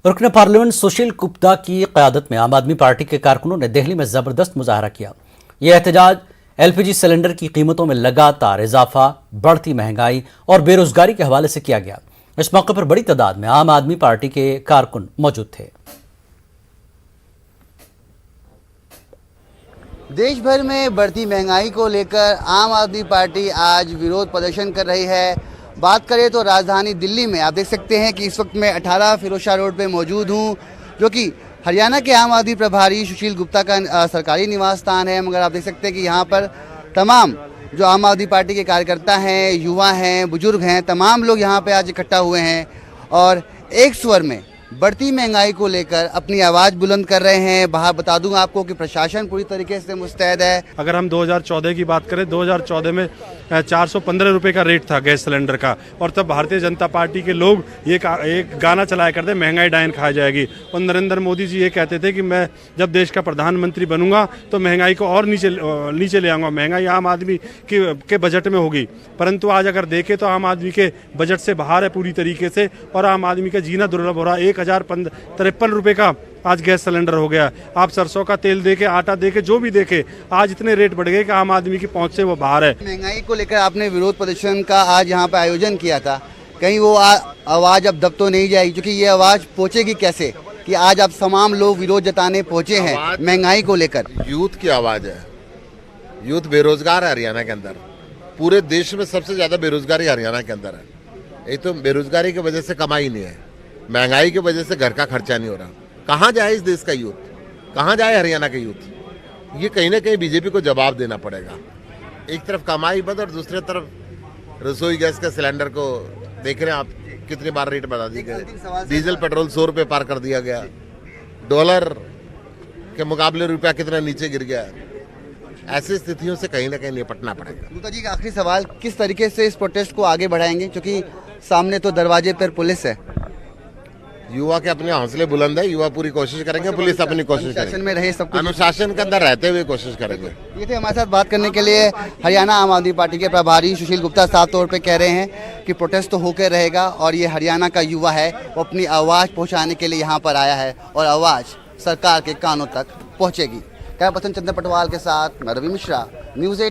रुकन पार्लियामेंट सुशील गुप्ता की क़यादत में आम आदमी पार्टी के कारकुनों ने दिल्ली में ज़बरदस्त मुजाहरा किया। यह एहतजाज एलपीजी सिलेंडर की कीमतों में लगातार इजाफा, बढ़ती महंगाई और बेरोजगारी के हवाले से किया गया। इस मौके पर बड़ी तादाद में आम आदमी पार्टी के कारकुन मौजूद थे। देश भर में बढ़ती महंगाई को लेकर आम आदमी पार्टी आज विरोध प्रदर्शन कर रही है। बात करें तो राजधानी दिल्ली में आप देख सकते हैं कि इस वक्त मैं 18 फिरोजशाह रोड पे मौजूद हूं, जो कि हरियाणा के आम आदमी प्रभारी सुशील गुप्ता का सरकारी निवास स्थान है। मगर आप देख सकते हैं कि यहाँ पर तमाम जो आम आदमी पार्टी के कार्यकर्ता हैं, युवा हैं, बुजुर्ग हैं, तमाम लोग यहाँ पे आज इकट्ठा हुए हैं और एक स्वर में बढ़ती महंगाई को लेकर अपनी आवाज़ बुलंद कर रहे हैं। बाहर बता दूं आपको कि प्रशासन पूरी तरीके से मुस्तैद है। अगर हम 2014 की बात करें, 2014 में 415 रुपये का रेट था गैस सिलेंडर का, और तब भारतीय जनता पार्टी के लोग एक गाना चलाया करते, महंगाई डायन खा जाएगी। और नरेंद्र मोदी जी ये कहते थे कि मैं जब देश का प्रधानमंत्री बनूंगा तो महंगाई को और नीचे ले आऊँगा, महंगाई आम आदमी के बजट में होगी। परंतु आज अगर देखें तो आम आदमी के बजट से बाहर है पूरी तरीके से, और आम आदमी का जीना दुर्लभ हो रहा है। 1053 रुपये का आज गैस सिलेंडर हो गया। आप सरसों का तेल देके, आटा देके, जो भी देखे, आज इतने रेट बढ़ गए कि आम आदमी की पहुंच से वो बाहर है। महंगाई को लेकर आपने विरोध प्रदर्शन का आज यहाँ पे आयोजन किया था, कहीं वो आवाज़ अब दब तो नहीं जाएगी? क्योंकि ये आवाज़ पहुँचेगी कैसे कि आज आप तमाम लोग विरोध जताने पहुँचे हैं महंगाई को लेकर? यूथ की आवाज़ है। यूथ बेरोजगार है हरियाणा के अंदर। पूरे देश में सबसे ज़्यादा बेरोजगारी हरियाणा के अंदर है। एक तो बेरोजगारी की वजह से कमाई नहीं है, महंगाई की वजह से घर का खर्चा नहीं हो रहा। कहाँ जाए इस देश का यूथ, कहाँ जाए हरियाणा का यूथ? ये कहीं ना कहीं बीजेपी को जवाब देना पड़ेगा। एक तरफ कमाई बंद और दूसरी तरफ रसोई गैस के सिलेंडर को देख रहे हैं आप, कितनी बार रेट बढ़ा दिए गए। डीजल पेट्रोल 100 रुपये पार कर दिया गया। डॉलर के मुकाबले रुपया कितना नीचे गिर गया। ऐसी स्थितियों से कहीं ना कहीं निपटना पड़ेगा। गुप्ता जी का आखिरी सवाल, किस तरीके से इस प्रोटेस्ट को आगे बढ़ाएंगे, क्योंकि सामने तो दरवाजे पर पुलिस है? युवा के अपने हौसले बुलंद है, युवा पूरी कोशिश करेंगे, पुलिस अपनी कोशिश करेगी, में रहे सब कुछ अनुशासन के अंदर रहते हुए कोशिश करेंगे। ये थे हमारे साथ बात करने के लिए हरियाणा आम आदमी पार्टी के प्रभारी सुशील गुप्ता। साफ तौर पे कह रहे हैं कि प्रोटेस्ट तो होकर रहेगा और ये हरियाणा का युवा है, वो अपनी आवाज़ पहुँचाने के लिए यहाँ पर आया है और आवाज़ सरकार के कानों तक पहुँचेगी। कैमरा पर्सन चंद्र पटवाल के साथ मैं रवि मिश्रा, न्यूज़ 8।